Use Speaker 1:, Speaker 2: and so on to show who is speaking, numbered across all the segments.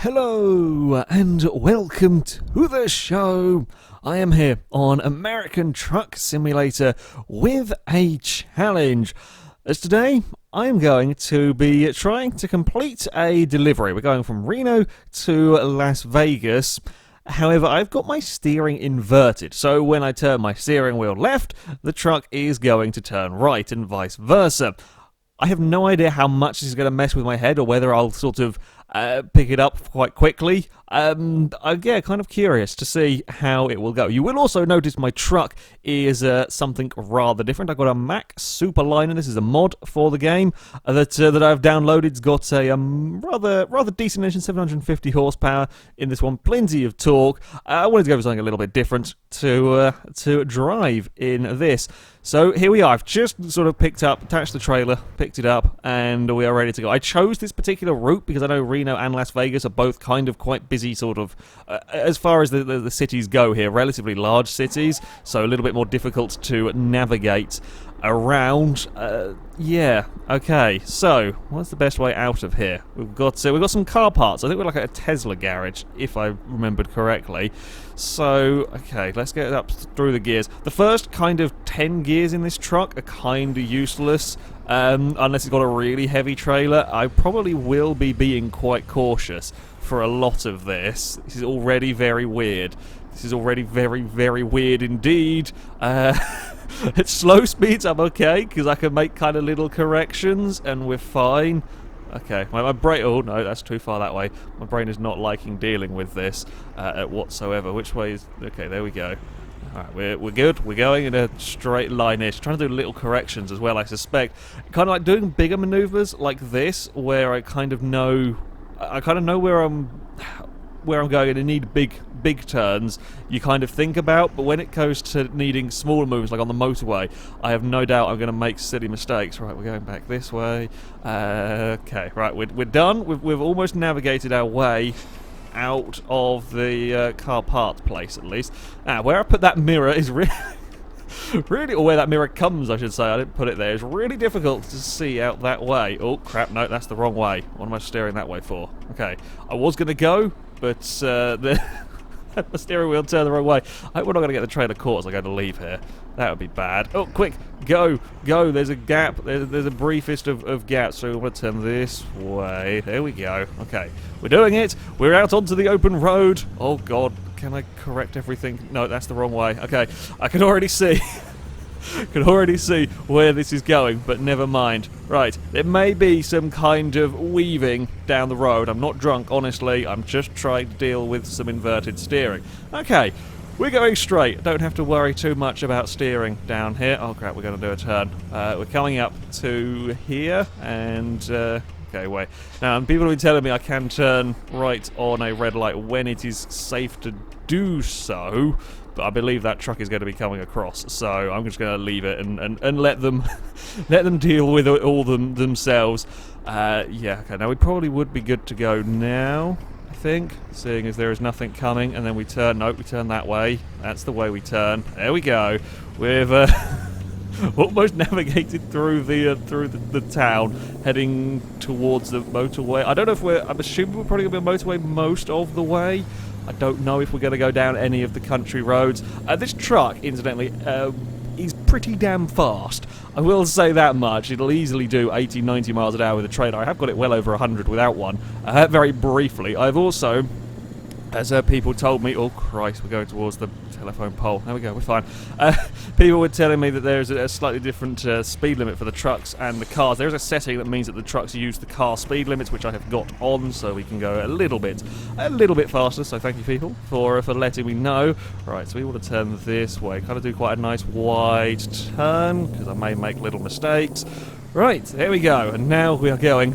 Speaker 1: Hello and welcome to the show. I am here on American Truck Simulator with a challenge. As today, I'm going to be trying to complete a delivery. We're going from Reno to Las Vegas. However, I've got my steering inverted, so when I turn my steering wheel left, the truck is going to turn right and vice versa. I have no idea how much this is going to mess with my head or whether I'll sort of pick it up quite quickly. I'm kind of curious to see how it will go. You will also notice my truck is something rather different. I've got a Mack Superliner. This is a mod for the game that I've downloaded. It's got a rather decent engine, 750 horsepower in this one, plenty of torque. I wanted to go for something a little bit different to drive in this. So here we are. I've just sort of attached the trailer, picked it up, and we are ready to go. I chose this particular route because I know Reno and Las Vegas are both kind of quite busy, sort of, as far as the cities go here, relatively large cities, so a little bit more difficult to navigate around. Okay, so what's the best way out of here? We've got some car parts. I think we're like at a Tesla garage, if I remembered correctly. So, okay, let's get up through the gears. The first kind of 10 gears in this truck are kind of useless, unless it's got a really heavy trailer. I probably will be being quite cautious for a lot of this. This is already very weird. This is already very, very weird indeed. At slow speeds I'm okay, because I can make kind of little corrections, and we're fine. Okay, my brain... Oh, no, that's too far that way. My brain is not liking dealing with this whatsoever. Which way is... Okay, there we go. Alright, we're good. We're going in a straight line-ish. Trying to do little corrections as well, I suspect. Kind of like doing bigger maneuvers like this, where I kind of know... where I'm going and need big turns, you kind of think about, but when it goes to needing smaller moves, like on the motorway, I have no doubt I'm going to make silly mistakes. Right, we're going back this way. Okay, right, we're done. We've almost navigated our way out of the car parts place, at least. Where I put that mirror is really... or where that mirror comes, I should say. I didn't put it there. It's really difficult to see out that way. Oh, crap, no, that's the wrong way. What am I steering that way for? Okay, I was going to go, but the steering wheel turned the wrong way. I hope we're not going to get the trailer caught as I go to leave here. That would be bad. Oh, quick, go. There's a gap. There's a briefest of gaps, so we want to turn this way. There we go. Okay, we're doing it. We're out onto the open road. Oh, God. Can I correct everything? No, that's the wrong way. Okay, I can already see... where this is going, but never mind. Right, there may be some kind of weaving down the road. I'm not drunk, honestly. I'm just trying to deal with some inverted steering. Okay, we're going straight. Don't have to worry too much about steering down here. Oh, crap, we're going to do a turn. We're coming up to here, and... Okay, wait. Now, people have been telling me I can turn right on a red light when it is safe to do so, but I believe that truck is going to be coming across, so I'm just going to leave it and let them let them deal with it all themselves. Yeah, okay, now we probably would be good to go now, I think, seeing as there is nothing coming, and then we turn. Nope, we turn that way. That's the way we turn. There we go. We've... almost navigated through the town, heading towards the motorway. I don't know if I'm assuming we're probably going to be on motorway most of the way. I don't know if we're going to go down any of the country roads. This truck, incidentally, is pretty damn fast. I will say that much. It'll easily do 80, 90 miles an hour with a trailer. I have got it well over 100 without one. Very briefly. I've also... As people told me, oh Christ, we're going towards the telephone pole. There we go, we're fine. People were telling me that there's a slightly different speed limit for the trucks and the cars. There's a setting that means that the trucks use the car speed limits, which I have got on, so we can go a little bit faster. So thank you, people, for letting me know. Right, so we want to turn this way. Kind of do quite a nice wide turn because I may make little mistakes. Right, there we go, and now we are going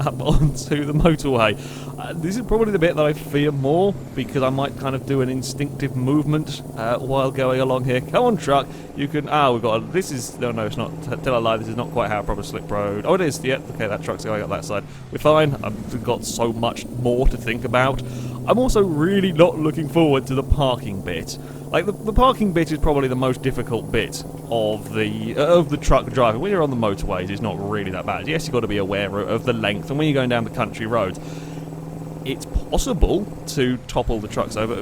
Speaker 1: up onto the motorway. This is probably the bit that I fear more, because I might kind of do an instinctive movement while going along here. Come on, truck, you can... we've got... This is... No, it's not. Tell a lie, this is not quite how a proper slip road... Oh, it is, yeah. Okay, that truck's going up that side. We're fine. I've got so much more to think about. I'm also really not looking forward to the parking bit. Like, the parking bit is probably the most difficult bit of the truck driving. When you're on the motorways, it's not really that bad. Yes, you've got to be aware of the length, and when you're going down the country roads, it's possible to topple the trucks over.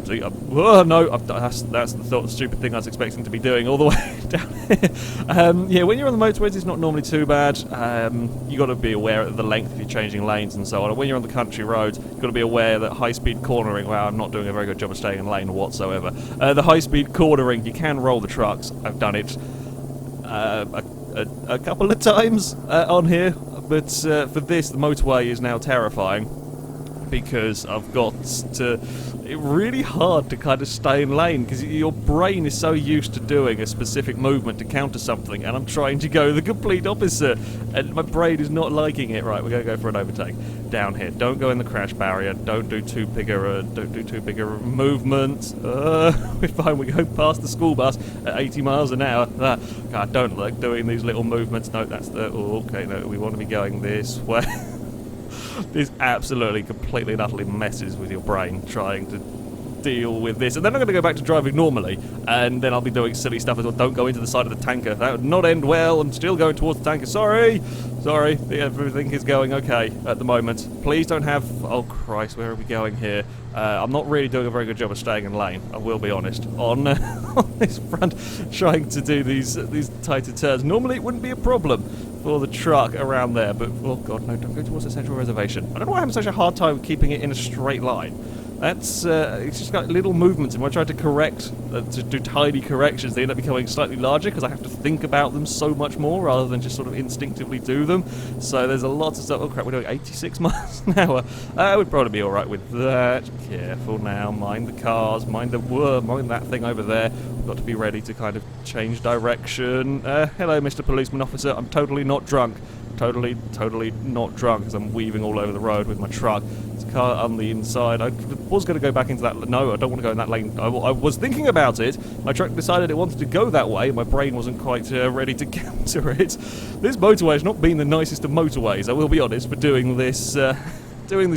Speaker 1: Oh no, that's the stupid thing I was expecting to be doing all the way down here. Yeah, when you're on the motorways, it's not normally too bad. You got to be aware of the length if you're changing lanes and so on. And when you're on the country roads, you've got to be aware that high-speed cornering. Wow, I'm not doing a very good job of staying in lane whatsoever. The high-speed cornering, you can roll the trucks. I've done it a couple of times on here, but for this, the motorway is now terrifying. Because I've got to... It's really hard to kind of stay in lane because your brain is so used to doing a specific movement to counter something, and I'm trying to go the complete opposite, and my brain is not liking it. Right, we're going to go for an overtake down here. Don't go in the crash barrier. Don't do too big a movement. We're fine. We're going past the school bus at 80 miles an hour. God, I don't like doing these little movements. No, that's the... Oh, okay, no, we want to be going this way. This absolutely, completely and utterly messes with your brain trying to deal with this. And then I'm going to go back to driving normally, and then I'll be doing silly stuff as well. Don't go into the side of the tanker. That would not end well. I'm still going towards the tanker. Sorry. Everything is going okay at the moment. Please don't have... Oh, Christ, where are we going here? I'm not really doing a very good job of staying in lane, I will be honest, on this front, trying to do these tighter turns. Normally it wouldn't be a problem for the truck around there, but, oh god, no, don't go towards the central reservation. I don't know why I'm having such a hard time keeping it in a straight line. That's, it's just got little movements, and when I try to correct, to do tiny corrections, they end up becoming slightly larger, because I have to think about them so much more, rather than just sort of instinctively do them. So there's a lot of stuff. Oh crap, we're doing 86 miles an hour. We'd probably be alright with that. Careful now, mind the cars, mind that thing over there. We've got to be ready to kind of change direction. Hello, Mr. Policeman Officer, I'm totally not drunk. Totally not drunk, as I'm weaving all over the road with my truck. There's a car on the inside. I was going to go back into that... No, I don't want to go in that lane. I was thinking about it. My truck decided it wanted to go that way. My brain wasn't quite ready to counter it. This motorway has not been the nicest of motorways, I will be honest, for doing this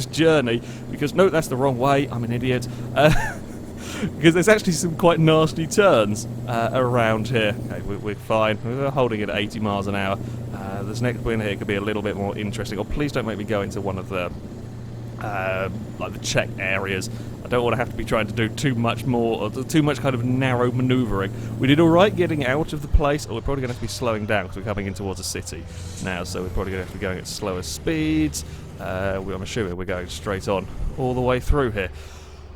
Speaker 1: journey. Because, no, that's the wrong way. I'm an idiot. Because there's actually some quite nasty turns around here. Okay, we're fine. We're holding it at 80 miles an hour. This next win here could be a little bit more interesting. Oh, please don't make me go into one of the like the check areas. I don't want to have to be trying to do too much more, or too much kind of narrow manoeuvring. We did alright getting out of the place. Oh, we're probably going to have to be slowing down because we're coming in towards a city now, so we're probably going to have to be going at slower speeds. I'm assuming we're going straight on all the way through here.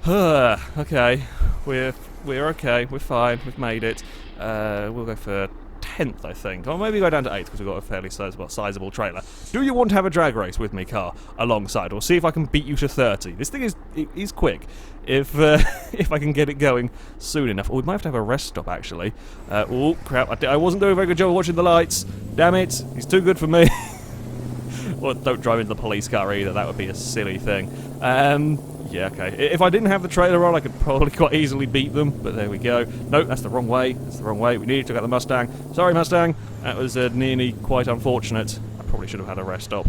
Speaker 1: Okay, we're okay, we're fine, we've made it. We'll go for 10th, I think. Or maybe go down to 8th because we've got a fairly sizable trailer. Do you want to have a drag race with me, car, alongside? We'll see if I can beat you to 30. This thing is quick. If I can get it going soon enough. Oh, we might have to have a rest stop, actually. Oh, crap. I wasn't doing a very good job of watching the lights. Damn it. He's too good for me. Well, don't drive into the police car either. That would be a silly thing. Yeah, okay. If I didn't have the trailer on, I could probably quite easily beat them, but there we go. No, that's the wrong way. That's the wrong way. We needed to get the Mustang. Sorry, Mustang. That was nearly quite unfortunate. I probably should have had a rest stop.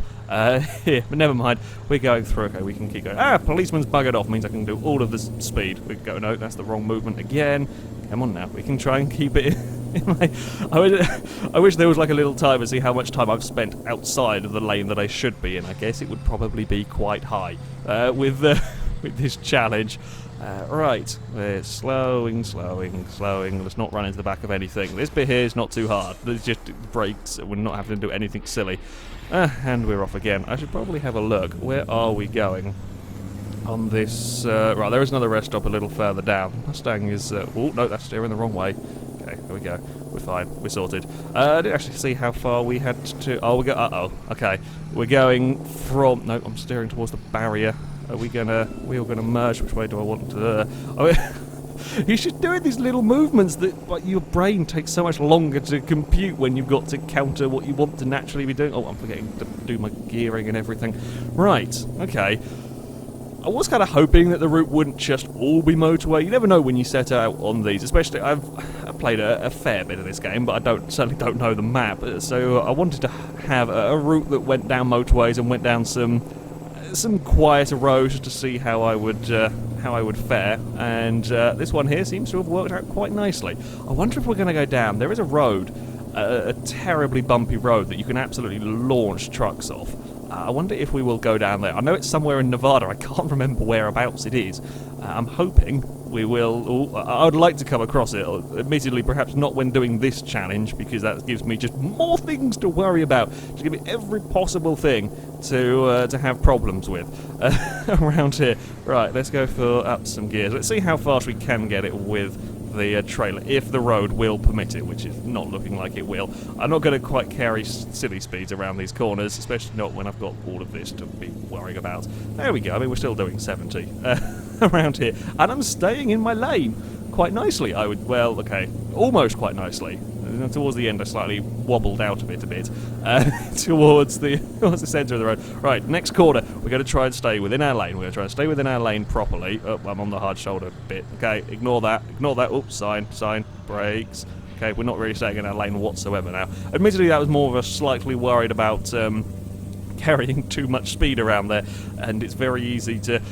Speaker 1: Here, but never mind. We're going through. Okay, we can keep going. Policeman's buggered off. Means I can do all of this speed. We go. No, that's the wrong movement again. Come on now. We can try and keep it I wish there was like a little timer to see how much time I've spent outside of the lane that I should be in. I guess it would probably be quite high with this challenge. Right, we're slowing. Let's not run into the back of anything. This bit here is not too hard. There's just brakes. We're not having to do anything silly. And we're off again. I should probably have a look. Where are we going on this? Right, there is another rest stop a little further down. Mustang is... oh, no, that's steering the wrong way. Okay, there we go. We're fine. We're sorted. I didn't actually see how far we had to... Oh, we go... Uh-oh. Okay. We're going from... No, I'm steering towards the barrier. Are we gonna... We're gonna merge. Which way do I want to... You're just doing these little movements that like, your brain takes so much longer to compute when you've got to counter what you want to naturally be doing. Oh, I'm forgetting to do my gearing and everything. Right. Okay. I was kind of hoping that the route wouldn't just all be motorway. You never know when you set out on these, especially I've played a fair bit of this game, but I certainly don't know the map. So I wanted to have a route that went down motorways and went down some quieter roads to see how I would fare. And this one here seems to have worked out quite nicely. I wonder if we're going to go down. There is a road, a terribly bumpy road that you can absolutely launch trucks off. I wonder if we will go down there. I know it's somewhere in Nevada. I can't remember whereabouts it is. I'm hoping we will... I would like to come across it. Admittedly, perhaps not when doing this challenge, because that gives me just more things to worry about. Just give me every possible thing to have problems with around here. Right, let's go for up some gears. Let's see how fast we can get it with the trailer, if the road will permit it, which is not looking like it will. I'm not going to quite carry silly speeds around these corners, especially not when I've got all of this to be worrying about. There we go. I mean, we're still doing 70 around here, and I'm staying in my lane quite nicely. Well, okay, almost quite nicely. Towards the end, I slightly wobbled out of it a bit towards the centre of the road. Right, next corner, we're going to try and stay within our lane. We're going to try and stay within our lane properly. Oh, I'm on the hard shoulder bit. Okay, ignore that. Ignore that. Oops, sign, brakes. Okay, we're not really staying in our lane whatsoever now. Admittedly, that was more of a slightly worried about carrying too much speed around there, and it's very easy to...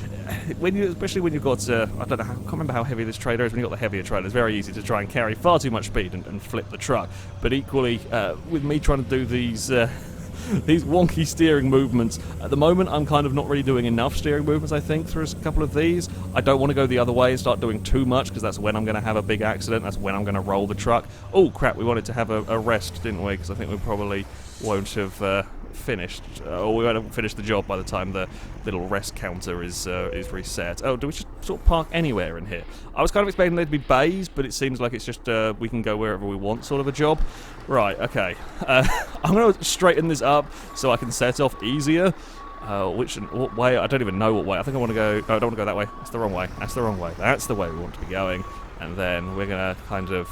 Speaker 1: especially when you've got, I don't know, I can't remember how heavy this trailer is. When you've got the heavier trailer, it's very easy to try and carry far too much speed and flip the truck. But equally, with me trying to do these wonky steering movements, at the moment I'm kind of not really doing enough steering movements, I think, through a couple of these. I don't want to go the other way and start doing too much, because that's when I'm going to have a big accident. That's when I'm going to roll the truck. Oh crap, we wanted to have a rest, didn't we? Because I think we probably won't have... finished, or we won't have finished the job by the time the little rest counter is reset. Oh, do we just sort of park anywhere in here? I was kind of expecting there to be bays, but it seems like it's just we can go wherever we want sort of a job. Right, okay. I'm going to straighten this up so I can set off easier. What way? I don't even know what way. I think I want to go... No, I don't want to go that way. That's the wrong way. That's the wrong way. That's the way we want to be going. And then we're going to kind of...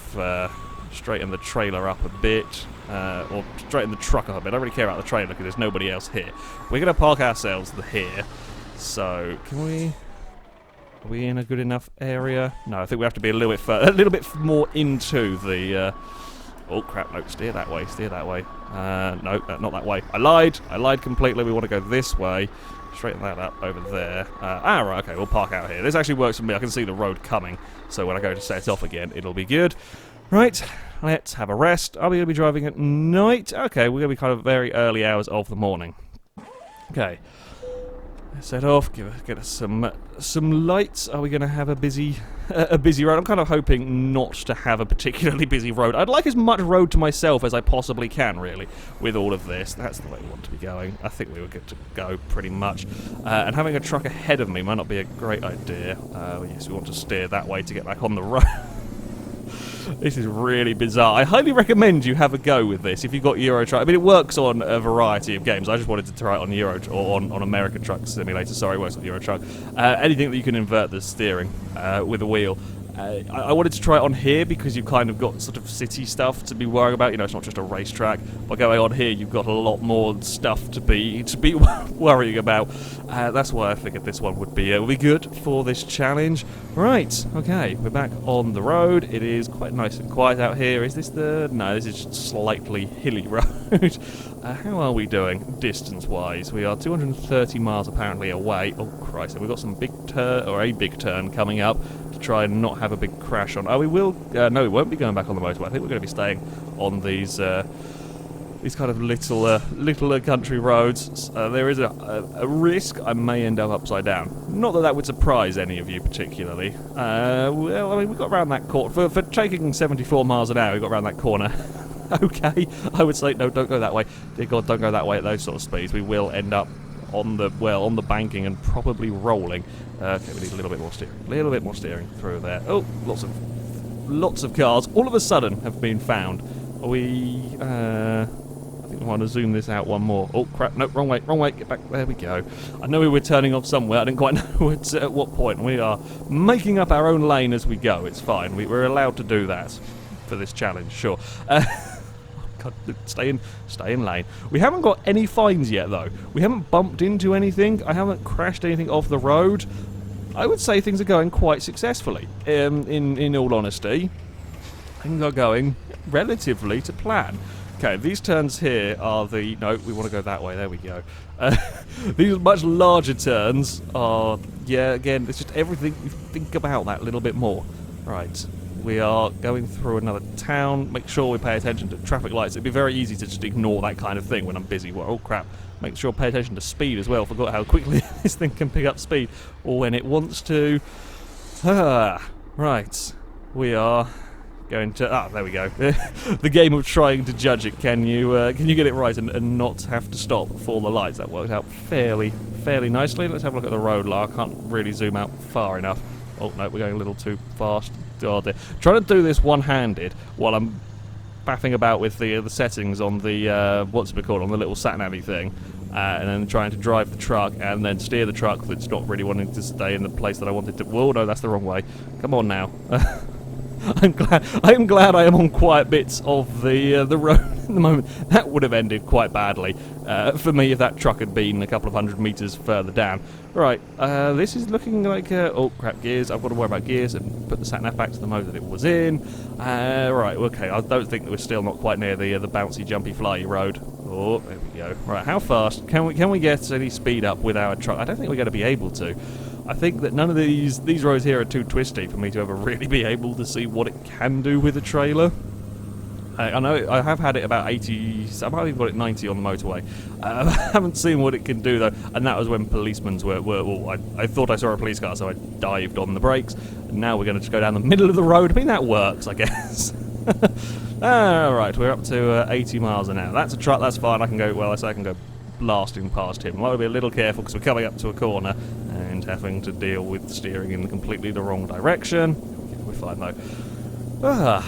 Speaker 1: straighten the trailer up a bit, or straighten the truck up a bit. I don't really care about the trailer because there's nobody else here. We're going to park ourselves here. So, can we... Are we in a good enough area? No, I think we have to be a little bit further, a little bit more into the... Oh crap, no, steer that way, steer that way. No, not that way. I lied completely. We want to go this way. Straighten that up over there. Right, okay, we'll park out here. This actually works for me. I can see the road coming, so when I go to set off again, it'll be good. Right, let's have a rest. Are we going to be driving at night? Okay, we're going to be kind of very early hours of the morning. Okay, let's set off. Get us some lights. Are we going to have a busy road? I'm kind of hoping not to have a particularly busy road. I'd like as much road to myself as I possibly can, really, with all of this. That's the way we want to be going. I think we were good to go, pretty much. And having a truck ahead of me might not be a great idea. Yes, we want to steer that way to get back on the road. This is really bizarre. I highly recommend you have a go with this if you've got Euro Truck. I mean, it works on a variety of games. I just wanted to try it on Euro or on American Truck Simulator. Sorry, it works on Euro Truck. Anything that you can invert the steering with a wheel. I wanted to try it on here because you've kind of got sort of city stuff to be worrying about. You know, it's not just a racetrack. By going on here, you've got a lot more stuff to be worrying about. That's why I figured this one would be good for this challenge. Right, okay, we're back on the road. It is quite nice and quiet out here. Is this the... No, this is just slightly hilly road. How are we doing distance-wise? We are 230 miles apparently away. Oh, Christ, we've got some big turn, or a big turn coming up to try and not have a big crash on... Oh, we will... no, we won't be going back on the motorway. I think we're going to be staying on these kind of little country roads. There is a risk I may end up upside down. Not that would surprise any of you particularly. Well, I mean, we got around that corner. For taking 74 miles an hour, we got around that corner. Okay, I would say, no, don't go that way. Dear God, don't go that way at those sort of speeds. We will end up on the banking and probably rolling. Okay, we need a little bit more steering. A little bit more steering through there. Oh, lots of cars all of a sudden have been found. Are we... I think we want to zoom this out one more. Oh, crap, no, wrong way, get back, there we go. I know we were turning off somewhere, I didn't quite know at what point. We are making up our own lane as we go, it's fine. We're allowed to do that for this challenge, sure. God, stay in lane. We haven't got any fines yet, though. We haven't bumped into anything. I haven't crashed anything off the road. I would say things are going quite successfully. In all honesty, things are going relatively to plan. Okay, these turns here are the... No, we want to go that way. There we go. These much larger turns are... Yeah, again, it's just everything... You think about that a little bit more. Right. we are going through another town. Make sure we pay attention to traffic lights. It'd be very easy to just ignore that kind of thing when I'm busy. Well, oh crap. Make sure pay attention to speed as well. Forgot how quickly this thing can pick up speed, or when it wants to. Right. We are going to... there we go. The game of trying to judge it. Can you get it right and not have to stop for the lights? That worked out fairly nicely. Let's have a look at the road. I can't really zoom out far enough. Oh no, we're going a little too fast. Oh dear. Trying to do this one-handed while I'm faffing about with the settings on the what's it called, on the little sat-navy thing, and then trying to drive the truck and then steer the truck that's not really wanting to stay in the place that I wanted to. Whoa, no, that's the wrong way. Come on now. I'm glad I am on quiet bits of the road at the moment. That would have ended quite badly for me if that truck had been a couple of 100 metres further down. Right, this is looking like oh crap, gears. I've got to worry about gears and put the sat-nav back to the mode that it was in. Right, okay, I don't think that we're still not quite near the bouncy, jumpy, flyy road. Oh, there we go. Right, how fast can we get any speed up with our truck? I don't think we're going to be able to. I think that none of these roads here are too twisty for me to ever really be able to see what it can do with a trailer. I know I have had it about 80, I might have even got it 90 on the motorway. I haven't seen what it can do though, and that was when policemen were well, I thought I saw a police car, so I dived on the brakes, and now we're going to just go down the middle of the road. I mean, that works, I guess. Alright, we're up to 80 miles an hour. That's a truck, that's fine, I can go blasting past him. I want to be a little careful because we're coming up to a corner and having to deal with steering in completely the wrong direction. We're fine though.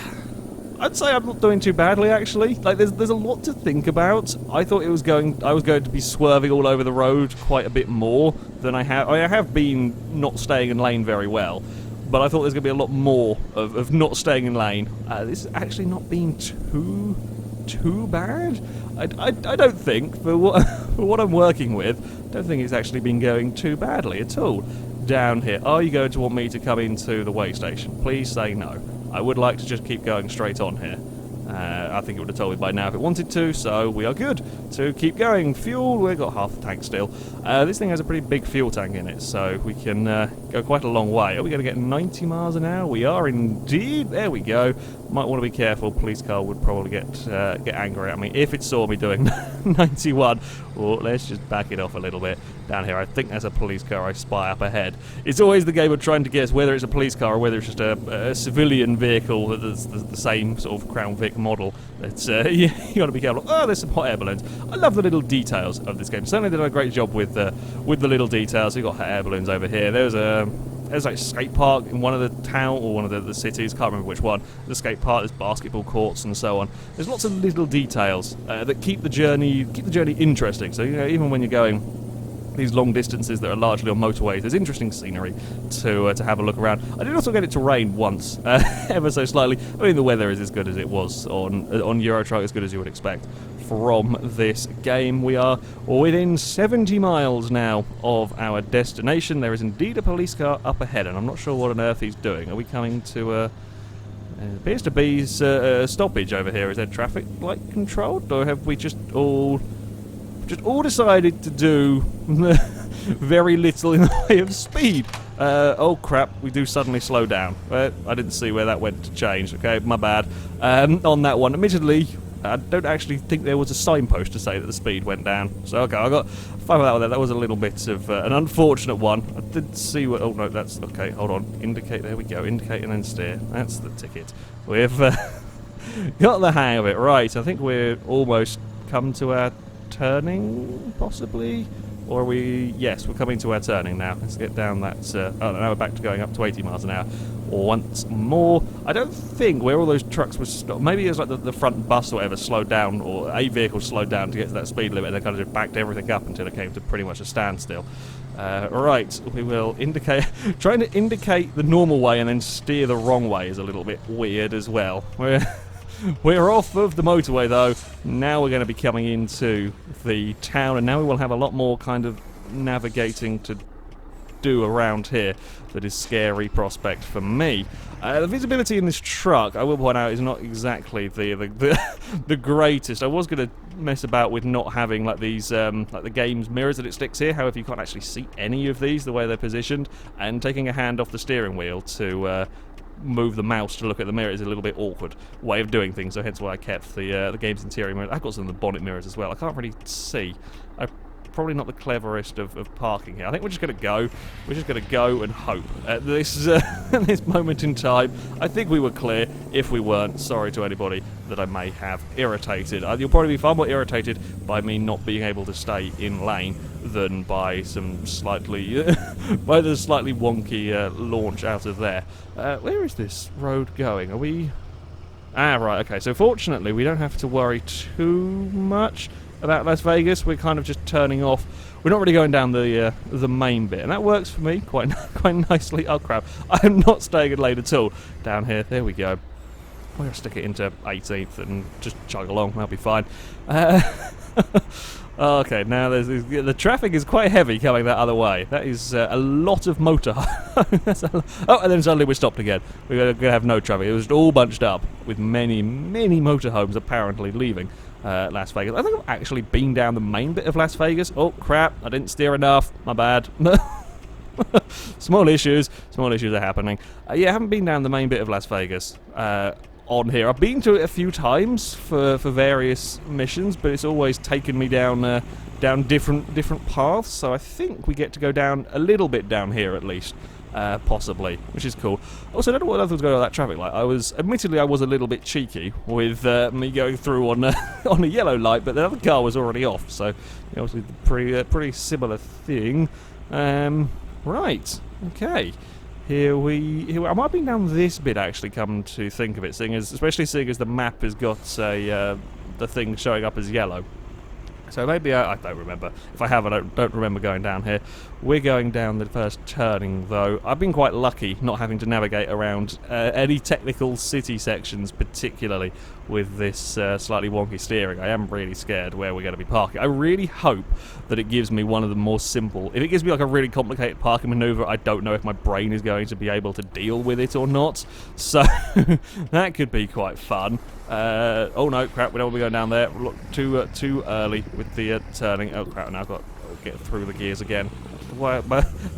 Speaker 1: I'd say I'm not doing too badly actually. Like there's a lot to think about. I thought I was going to be swerving all over the road quite a bit more than I have. I have been not staying in lane very well, but I thought there's going to be a lot more of not staying in lane. This has actually not been too bad. I don't think, for what I'm working with, I don't think it's actually been going too badly at all. Down here, are you going to want me to come into the way station? Please say no. I would like to just keep going straight on here. I think it would have told me by now if it wanted to, so we are good to keep going. Fuel, we've got half the tank still. This thing has a pretty big fuel tank in it, so we can go quite a long way. Are we going to get 90 miles an hour? We are indeed. There we go. Might want to be careful. Police car would probably get angry at me if it saw me doing 91. Well, let's just back it off a little bit. Down here, I think there's a police car I spy up ahead. It's always the game of trying to guess whether it's a police car or whether it's just a civilian vehicle that's the same sort of Crown Vic model. It's you got to be careful. Oh, there's some hot air balloons. I love the little details of this game. Certainly did a great job with the little details. We've got hot air balloons over here. There's like a skate park in one of the town or one of the cities. Can't remember which one. The skate park. There's basketball courts and so on. There's lots of little details that keep the journey interesting. So even when you're going these long distances that are largely on motorways, there's interesting scenery to have a look around. I did also get it to rain once, ever so slightly. I mean, the weather is as good as it was on Euro Truck, as good as you would expect from this game. We are within 70 miles now of our destination. There is indeed a police car up ahead, and I'm not sure what on earth he's doing. Are we coming to appears to be a stoppage over here. Is there traffic light controlled, or have we just all decided to do very little in the way of speed? Oh crap, we do suddenly slow down. I didn't see where that went to change. Okay, my bad. On that one, admittedly, I don't actually think there was a signpost to say that the speed went down. So okay, I got fine with that one there. That was a little bit of an unfortunate one. I didn't see what... Oh no, that's... Okay, hold on. Indicate, there we go. Indicate and then steer. That's the ticket. We've got the hang of it. Right, I think we're almost come to our turning, possibly? Or are we... Yes, we're coming to our turning now. Let's get down that... oh, now we're back to going up to 80 miles an hour. Once more. I don't think where all those trucks were stopped. Maybe it was like the front bus or whatever slowed down, or a vehicle slowed down to get to that speed limit, and they kind of just backed everything up until it came to pretty much a standstill. Right, we will indicate... Trying to indicate the normal way and then steer the wrong way is a little bit weird as well. We're off of the motorway though. Now we're going to be coming into the town, and now we will have a lot more kind of navigating to do around here. That is scary prospect for me. The visibility in this truck, I will point out, is not exactly the greatest. I was going to mess about with not having like these like the game's mirrors that it sticks here. However, you can't actually see any of these the way they're positioned, and taking a hand off the steering wheel to move the mouse to look at the mirror is a little bit awkward way of doing things, so hence why I kept the game's interior mirror. I've got some of the bonnet mirrors as well. I can't really see. Probably not the cleverest of parking here. I think we're just going to go. We're just going to go and hope. At this this moment in time, I think we were clear. If we weren't, sorry to anybody that I may have irritated. You'll probably be far more irritated by me not being able to stay in lane than by some slightly by the slightly wonky launch out of there. Where is this road going? Are we... Ah, right, okay. So fortunately, we don't have to worry too much about Las Vegas. We're kind of just turning off. We're not really going down the main bit, and that works for me quite nicely. Oh crap! I'm not staying in lane at all down here. There we go. We're gonna stick it into 18th and just chug along. That'll be fine. Okay, now the traffic is quite heavy coming that other way. That is a lot of motor. Oh, and then suddenly we're stopped again. We're going to have no traffic. It was all bunched up with many motorhomes apparently leaving Las Vegas. I think I've actually been down the main bit of Las Vegas. Oh, crap. I didn't steer enough. My bad. Small issues are happening. Yeah, I haven't been down the main bit of Las Vegas on here. I've been to it a few times for various missions, but it's always taken me down different paths. So I think we get to go down a little bit down here at least, possibly, which is cool. Also, I don't know what else was going on with that traffic light. Admittedly, I was a little bit cheeky with me going through on on a yellow light, but the other car was already off. So obviously, pretty similar thing. Right. Okay. Here I might have been down this bit actually, come to think of it, especially seeing as the map has got the thing showing up as yellow. So maybe I don't remember. If I have, I don't remember going down here. We're going down the first turning, though. I've been quite lucky not having to navigate around any technical city sections, particularly with this slightly wonky steering. I am really scared where we're going to be parking. I really hope that it gives me one of the more simple... If it gives me like a really complicated parking maneuver, I don't know if my brain is going to be able to deal with it or not. So that could be quite fun. Oh no, crap, we don't want to be going down there. Look, too early with the turning. Oh crap, now I've got to get through the gears again.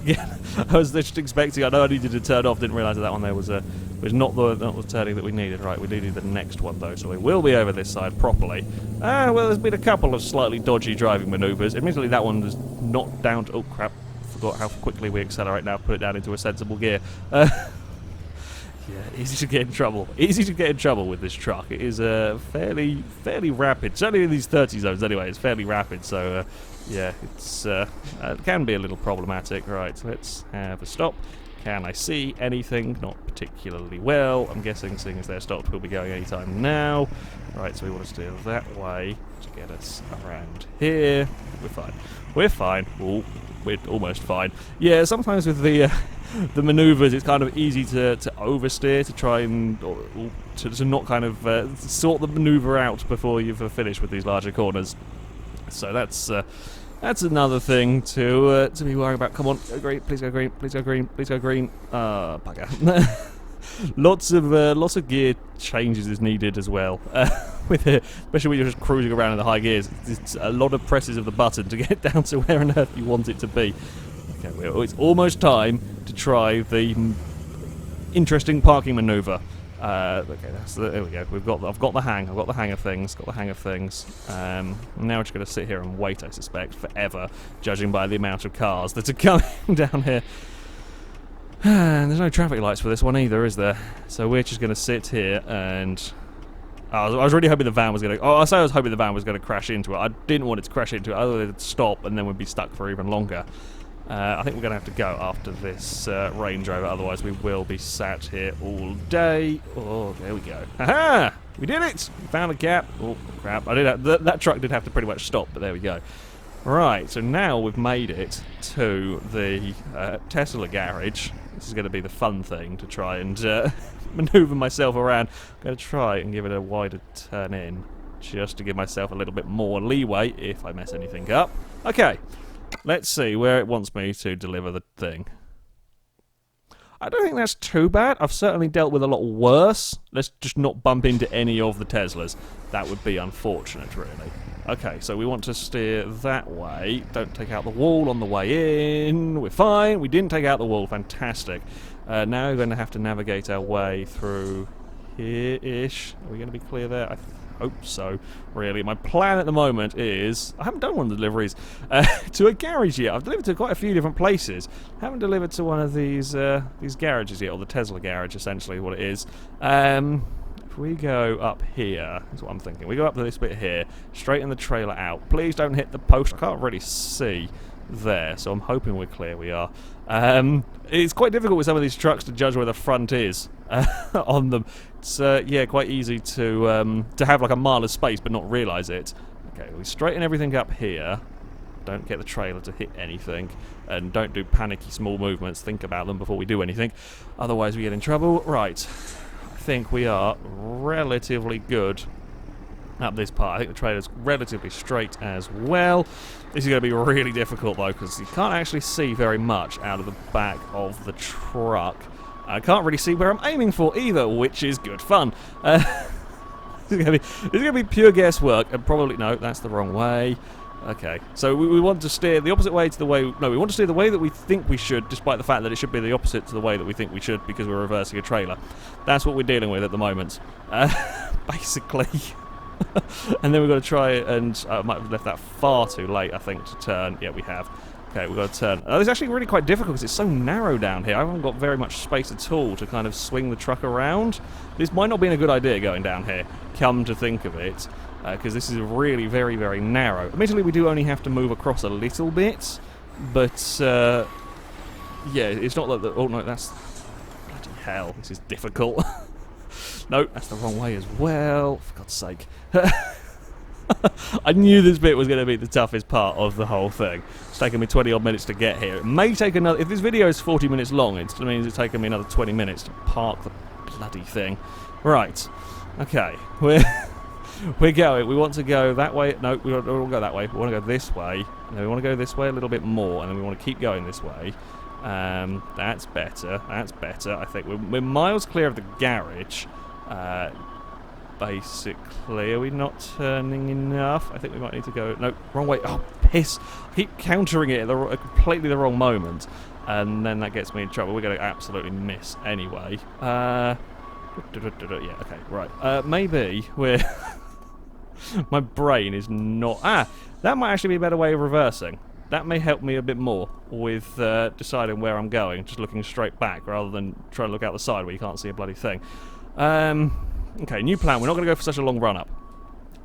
Speaker 1: Yeah, I was just expecting, I know I needed to turn off, didn't realise that one there was not the turning that we needed. Right, we needed the next one though, so we will be over this side properly. Well, there's been a couple of slightly dodgy driving manoeuvres. Admittedly, that one was not down to... Oh crap, forgot how quickly we accelerate now, put it down into a sensible gear. Yeah, easy to get in trouble. Easy to get in trouble with this truck. It is fairly rapid. Certainly in these 30 zones anyway, it's fairly rapid, so yeah, it can be a little problematic. Right, so let's have a stop. Can I see anything? Not particularly well. I'm guessing, seeing as they're stopped, we'll be going anytime now. Right, so we want to steer that way to get us around here. We're fine. We're fine. Ooh, we're almost fine. Yeah, sometimes with the manoeuvres, it's kind of easy to oversteer, to try and to not kind of sort the manoeuvre out before you've finished with these larger corners. So that's another thing to be worrying about. Come on, go green, please go green, please go green, please go green. Bugger. Lots of gear changes is needed as well. Especially when you're just cruising around in the high gears, it's a lot of presses of the button to get down to where on earth you want it to be. Okay, well, it's almost time to try the interesting parking manoeuvre. Okay, there we go. I've got the hang. I've got the hang of things. Now we're just going to sit here and wait, I suspect, forever, judging by the amount of cars that are coming down here. And there's no traffic lights for this one either, is there? So we're just going to sit here and... I was really hoping the van was going to... I was hoping the van was going to crash into it. I didn't want it to crash into it. Otherwise it'd stop and then we'd be stuck for even longer. I think we're going to have to go after this Range Rover, otherwise we will be sat here all day. Oh, there we go. Aha! We did it! We found a gap. Oh, crap. That truck did have to pretty much stop, but there we go. Right, so now we've made it to the Tesla garage. This is going to be the fun thing, to try and manoeuvre myself around. I'm going to try and give it a wider turn in, just to give myself a little bit more leeway if I mess anything up. Okay. Let's see where it wants me to deliver the thing. I don't think that's too bad. I've certainly dealt with a lot worse. Let's just not bump into any of the Teslas. That would be unfortunate, really. Okay, so we want to steer that way. Don't take out the wall on the way in. We're fine. We didn't take out the wall. Fantastic. Now we're going to have to navigate our way through here-ish. Are we going to be clear there? I hope so, really. My plan at the moment is... I haven't done one of the deliveries to a garage yet. I've delivered to quite a few different places. Haven't delivered to one of these garages yet, or the Tesla garage, essentially, what it is. If we go up here, that's what I'm thinking. We go up to this bit here, straighten the trailer out. Please don't hit the post. I can't really see there, so I'm hoping we're clear. We are. It's quite difficult with some of these trucks to judge where the front is on them. It's yeah, quite easy to have like a mile of space but not realise it. Okay, we straighten everything up here. Don't get the trailer to hit anything, and don't do panicky small movements. Think about them before we do anything, otherwise we get in trouble. Right, I think we are relatively good up this part. I think the trailer's relatively straight as well. This is going to be really difficult though, because you can't actually see very much out of the back of the truck. I can't really see where I'm aiming for either, which is good fun. This is going to be pure guesswork, and probably... No, that's the wrong way. Okay, so we want to steer the opposite way to the way... No, we want to steer the way that we think we should, despite the fact that it should be the opposite to the way that we think we should, because we're reversing a trailer. That's what we're dealing with at the moment. Basically... and then we've got to try and... I might have left that far too late, I think, to turn. Yeah, we have. Okay, we've got to turn. It's actually really quite difficult because it's so narrow down here. I haven't got very much space at all to kind of swing the truck around. This might not be a good idea going down here, come to think of it, because this is really very, very narrow. Admittedly, we do only have to move across a little bit, but yeah, it's not like the... Oh, no, that's... Bloody hell, this is difficult. No, that's the wrong way as well, for God's sake. I knew this bit was going to be the toughest part of the whole thing. It's taken me 20 odd minutes to get here. It may take another... If this video is 40 minutes long, it means it's taken me another 20 minutes to park the bloody thing. Right. Okay. We're going. We want to go that way. No, we don't go that way. We want to go this way. And then we want to go this way a little bit more. And then we want to keep going this way. That's better. That's better. I think we're miles clear of the garage. Basically, are we not turning enough? I think we might need to go... No, wrong way. Oh, piss. I keep countering it at completely the wrong moment. And then that gets me in trouble. We're going to absolutely miss anyway. Yeah, okay, right. Maybe we're... My brain is not... that might actually be a better way of reversing. That may help me a bit more with deciding where I'm going, just looking straight back rather than trying to look out the side where you can't see a bloody thing. Okay, new plan. We're not going to go for such a long run-up.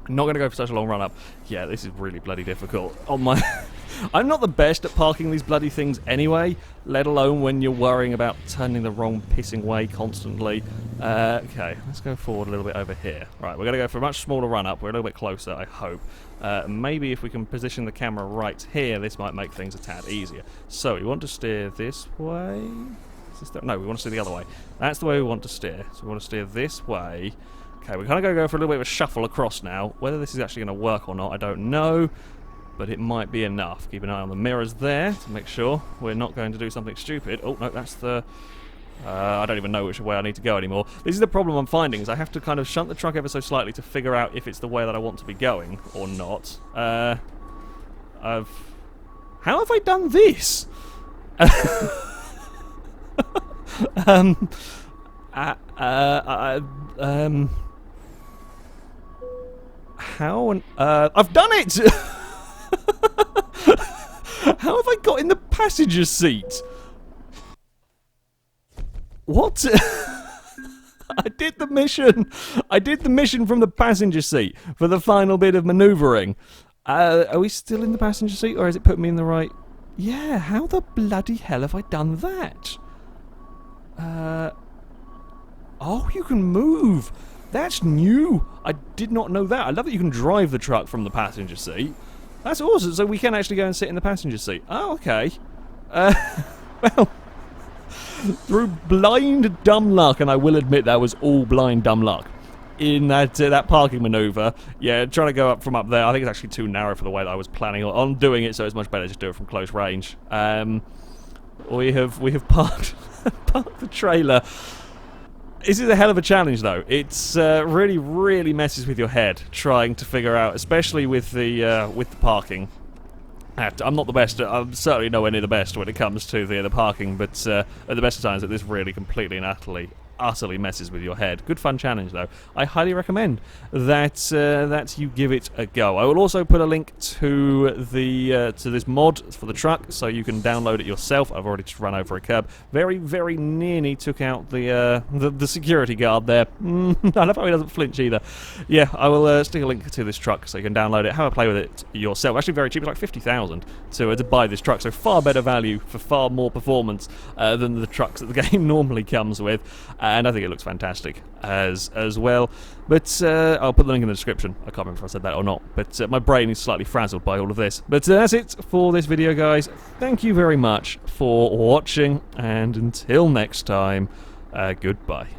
Speaker 1: Not going to go for such a long run-up. Yeah, this is really bloody difficult. On my... I'm not the best at parking these bloody things anyway, let alone when you're worrying about turning the wrong pissing way constantly. Okay, let's go forward a little bit over here. Right, we're going to go for a much smaller run-up. We're a little bit closer, I hope. Maybe if we can position the camera right here, this might make things a tad easier. So, we want to steer this way... No, we want to steer the other way. That's the way we want to steer. So we want to steer this way. Okay, we're kind of going to go for a little bit of a shuffle across now. Whether this is actually going to work or not, I don't know. But it might be enough. Keep an eye on the mirrors there to make sure we're not going to do something stupid. Oh, no, that's the... I don't even know which way I need to go anymore. This is the problem I'm finding, is I have to kind of shunt the truck ever so slightly to figure out if it's the way that I want to be going or not. How have I done this? How and I've done it! How have I got in the passenger seat? What? I did the mission. I did the mission from the passenger seat for the final bit of manoeuvring. Are we still in the passenger seat, or has it put me in the right? Yeah, how the bloody hell have I done that? Oh, you can move. That's new. I did not know that. I love that you can drive the truck from the passenger seat. That's awesome. So we can actually go and sit in the passenger seat. Oh, okay. Well, through blind dumb luck, and I will admit that was all blind dumb luck, in that parking manoeuvre. Yeah, trying to go up from up there, I think it's actually too narrow for the way that I was planning on doing it, so it's much better just do it from close range. We have parked the trailer. This is a hell of a challenge, though. It's really, really messes with your head trying to figure out, especially with the parking. I'm not the best. I'm certainly nowhere near the best when it comes to the parking, but at the best of times, this really completely and utterly messes with your head. Good fun challenge though. I highly recommend that you give it a go. I will also put a link to this mod for the truck so you can download it yourself. I've already just run over a curb. Very, very nearly took out the security guard there. I love how he doesn't flinch either. Yeah, I will stick a link to this truck so you can download it, have a play with it yourself. Actually very cheap, it's like 50,000 to buy this truck, so far better value for far more performance than the trucks that the game normally comes with. And I think it looks fantastic as well. But I'll put the link in the description. I can't remember if I said that or not. But my brain is slightly frazzled by all of this. But that's it for this video, guys. Thank you very much for watching. And until next time, goodbye.